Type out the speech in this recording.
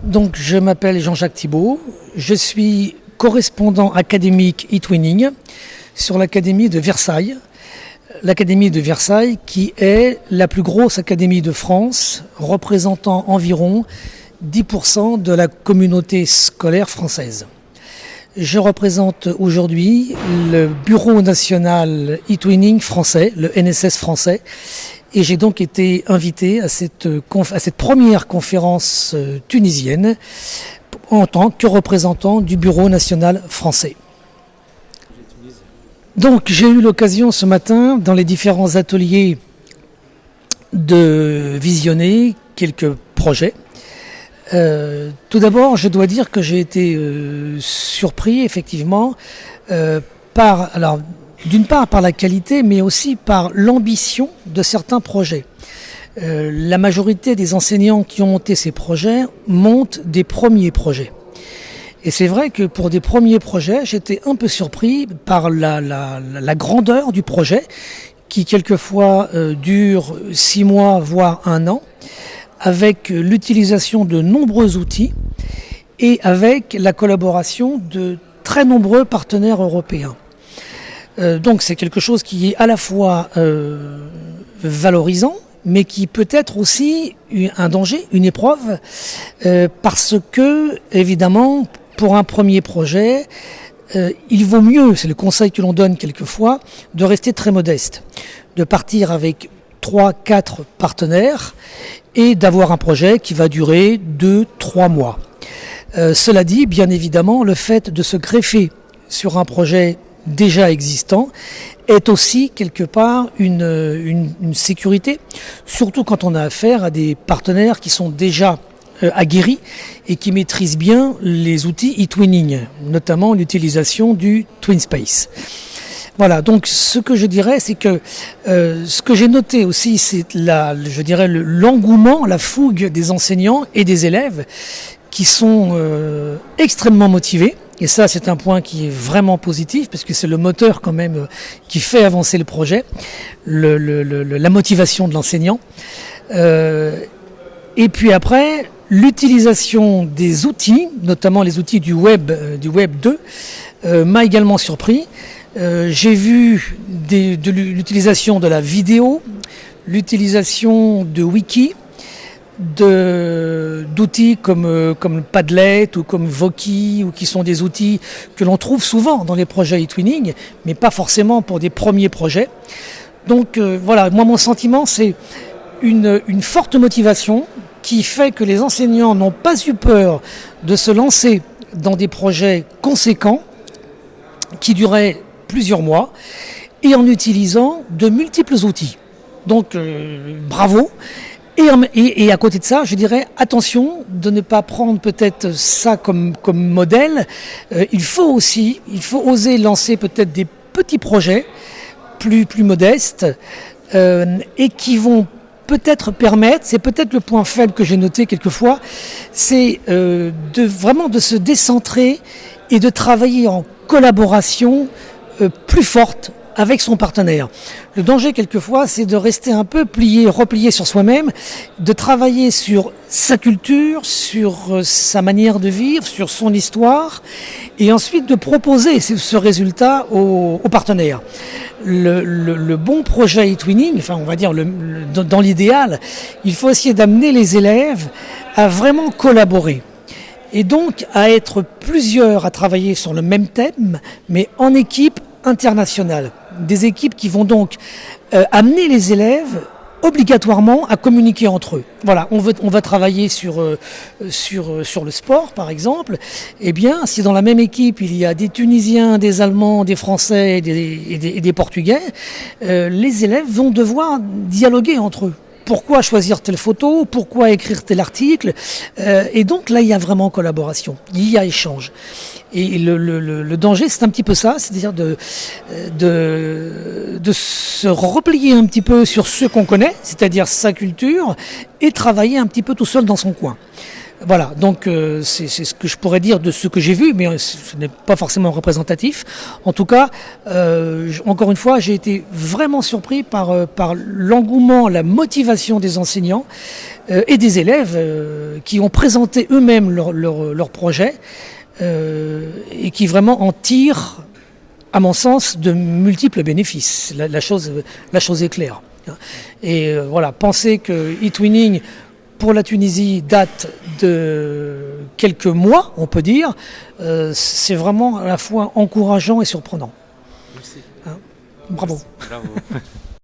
Donc, je m'appelle Jean-Jacques Thibault, je suis correspondant académique e-twinning sur l'Académie de Versailles. L'Académie de Versailles qui est la plus grosse académie de France, représentant environ 10% de la communauté scolaire française. Je représente aujourd'hui le Bureau national e-twinning français, le NSS français, et j'ai donc été invité à cette première conférence tunisienne en tant que représentant du Bureau national français. Donc j'ai eu l'occasion ce matin, dans les différents ateliers, de visionner quelques projets. Tout d'abord, je dois dire que j'ai été surpris effectivement d'une part par la qualité, mais aussi par l'ambition de certains projets. La majorité des enseignants qui ont monté ces projets montent des premiers projets. Et c'est vrai que pour des premiers projets, j'étais un peu surpris par la grandeur du projet, qui quelquefois dure 6 mois, voire 1 an, avec l'utilisation de nombreux outils et avec la collaboration de très nombreux partenaires européens. Donc c'est quelque chose qui est à la fois valorisant, mais qui peut être aussi un danger, une épreuve, parce que, évidemment, pour un premier projet, il vaut mieux, c'est le conseil que l'on donne quelquefois, de rester très modeste, de partir avec 3-4 partenaires et d'avoir un projet qui va durer 2-3 mois. Cela dit, bien évidemment, le fait de se greffer sur un projet déjà existant est aussi quelque part une sécurité, surtout quand on a affaire à des partenaires qui sont déjà aguerris et qui maîtrisent bien les outils e-twinning, notamment l'utilisation du TwinSpace. Voilà, donc ce que je dirais, c'est que ce que j'ai noté aussi, c'est l'engouement, la fougue des enseignants et des élèves qui sont extrêmement motivés. Et ça, c'est un point qui est vraiment positif, parce que c'est le moteur quand même qui fait avancer le projet, la motivation de l'enseignant. Et puis après, l'utilisation des outils, notamment les outils du Web 2, m'a également surpris. J'ai vu de l'utilisation de la vidéo, l'utilisation de wiki, d'outils comme Padlet ou comme Voki, ou qui sont des outils que l'on trouve souvent dans les projets e-twinning, mais pas forcément pour des premiers projets. Donc voilà, moi mon sentiment c'est une forte motivation qui fait que les enseignants n'ont pas eu peur de se lancer dans des projets conséquents qui duraient plusieurs mois et en utilisant de multiples outils. Donc bravo. Et à côté de ça, je dirais attention de ne pas prendre peut-être ça comme modèle. Il faut oser lancer peut-être des petits projets plus modestes et qui vont peut-être permettre, c'est peut-être le point faible que j'ai noté quelquefois, c'est vraiment de se décentrer et de travailler en collaboration plus forte avec son partenaire. Le danger quelquefois, c'est de rester un peu replié sur soi-même, de travailler sur sa culture, sur sa manière de vivre, sur son histoire, et ensuite de proposer ce résultat aux partenaires. Le bon projet e-twinning, enfin on va dire dans l'idéal, il faut essayer d'amener les élèves à vraiment collaborer. Et donc à être plusieurs à travailler sur le même thème, mais en équipe internationale. Des équipes qui vont donc amener les élèves obligatoirement à communiquer entre eux. Voilà, on va travailler sur le sport, par exemple. Eh bien, si dans la même équipe, il y a des Tunisiens, des Allemands, des Français et des Portugais, les élèves vont devoir dialoguer entre eux. Pourquoi choisir telle photo? Pourquoi écrire tel article? Et donc là, il y a vraiment collaboration, il y a échange. Et le danger, c'est un petit peu ça, c'est-à-dire de se replier un petit peu sur ce qu'on connaît, c'est-à-dire sa culture, et travailler un petit peu tout seul dans son coin. Voilà, donc c'est ce que je pourrais dire de ce que j'ai vu, mais ce n'est pas forcément représentatif. En tout cas, encore une fois, j'ai été vraiment surpris par l'engouement, la motivation des enseignants, et des élèves qui ont présenté eux-mêmes leur projet et qui vraiment en tirent, à mon sens, de multiples bénéfices. La chose est claire. Et voilà, penser que eTwinning pour la Tunisie date de quelques mois, on peut dire, c'est vraiment à la fois encourageant et surprenant. Merci. Hein, bravo. Bravo.